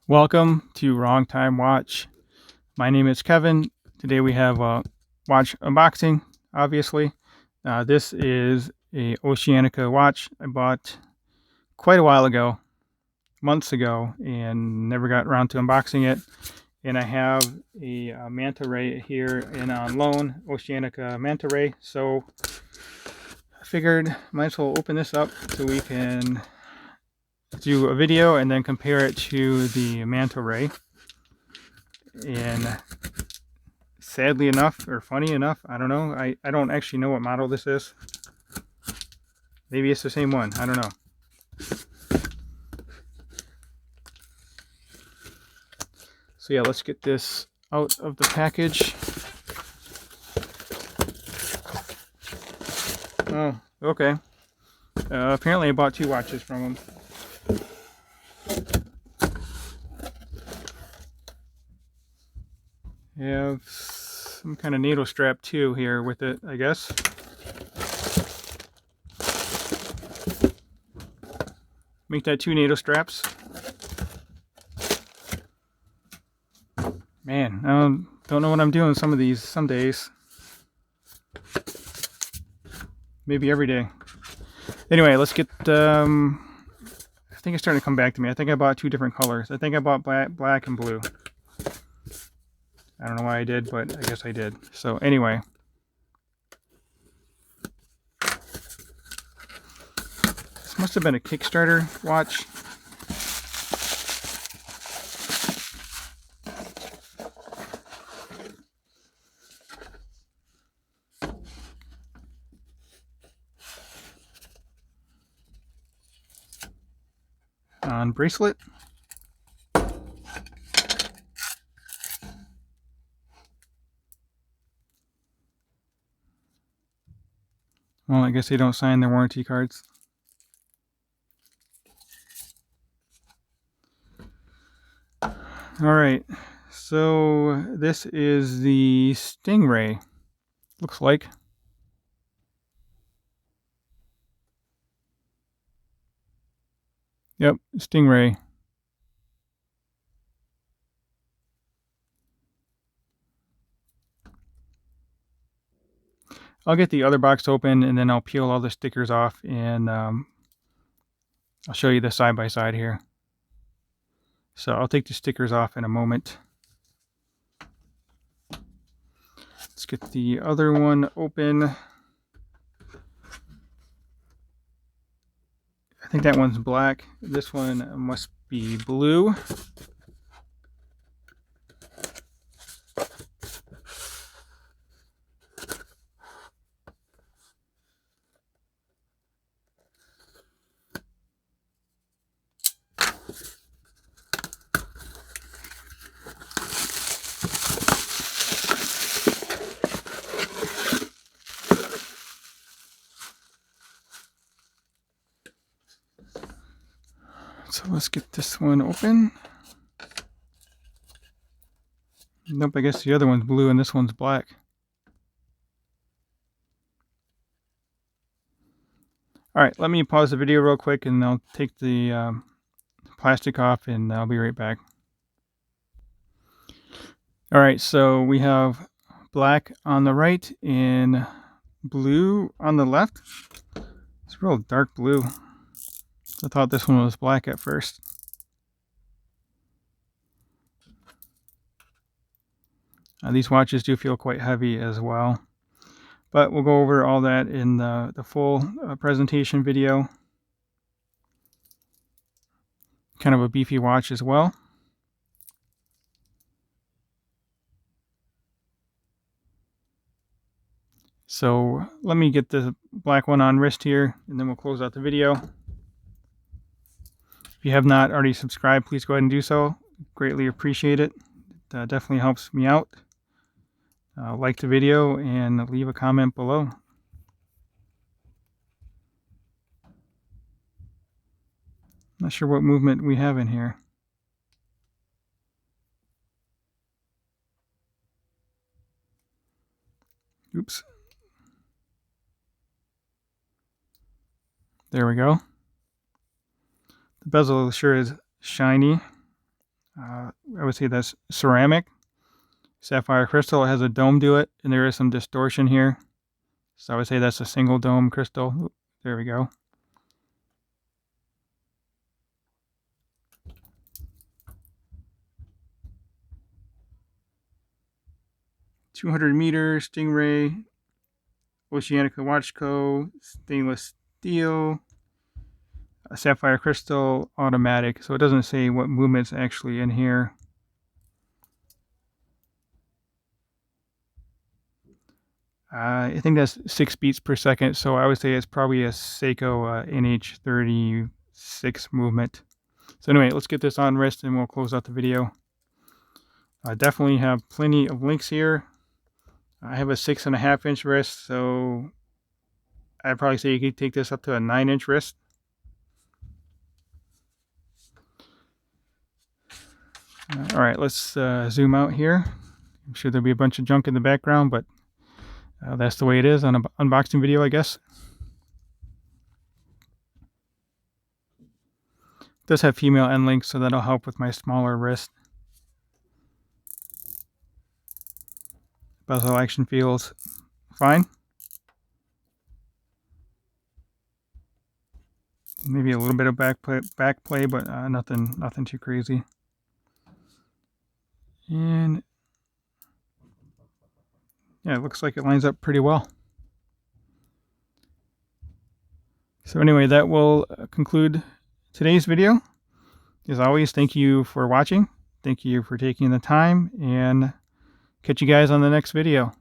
Welcome to Wrong Time Watch. My name is Kevin. Today we have a watch unboxing, obviously. This is a Oceanica watch I bought quite a while ago, months ago, and never got around to unboxing it. And I have a manta ray here in on loan, Oceanica manta ray. So I figured might as well open this up so we can do a video and then compare it to the manta ray. And sadly enough, or funny enough, I don't know. I don't actually know what model this is. Maybe it's the same one. I don't know. So yeah, let's get this out of the package. Oh, okay. Apparently I bought two watches from them. You have some kind of needle strap too here with it, I guess. Make that two needle straps. Man, I don't know what I'm doing some days. Maybe every day. Anyway, let's get, I think it's starting to come back to me. I think I bought two different colors. I think I bought black and blue. I don't know why I did, but I guess I did. So anyway. This must have been a Kickstarter watch. On bracelet. Well, I guess they don't sign their warranty cards. Alright, so this is the Stingray, looks like. Yep, Stingray. I'll get the other box open and then I'll peel all the stickers off and I'll show you the side by side here. So I'll take the stickers off in a moment. Let's get the other one open. I think that one's black. This one must be blue. So let's get this one open. Nope, I guess the other one's blue and this one's black. Alright, let me pause the video real quick and I'll take the plastic off and I'll be right back. Alright, so we have black on the right and blue on the left. It's real dark blue. I thought this one was black at first. These watches do feel quite heavy as well. But we'll go over all that in the full presentation video. Kind of a beefy watch as well. So let me get the black one on wrist here and then we'll close out the video. If you have not already subscribed, please go ahead and do so. Greatly appreciate it. It definitely helps me out. Like the video and leave a comment below. Not sure what movement we have in here. Oops. There we go. The bezel sure is shiny. I would say that's ceramic. Sapphire crystal has a dome to it, and there is some distortion here. So I would say that's a single dome crystal. There we go. $200 Stingray, Oceanica Watch Co. Stainless steel, a sapphire crystal, automatic. So it doesn't say what movement's actually in here. I think that's 6 beats per second, so I would say it's probably a Seiko NH36 movement. So anyway, let's get this on wrist and we'll close out the video. I definitely have plenty of links here. I have a 6.5-inch wrist, so I'd probably say you could take this up to a 9-inch wrist. All right, let's zoom out here. I'm sure there'll be a bunch of junk in the background, but that's the way it is on an unboxing video, I guess. It does have female end links, so that'll help with my smaller wrist. Bezel action feels fine. Maybe a little bit of back play, but nothing too crazy. And yeah, it looks like it lines up pretty well. So anyway, that will conclude today's video. As always, thank you for watching. Thank you for taking the time, and catch you guys on the next video.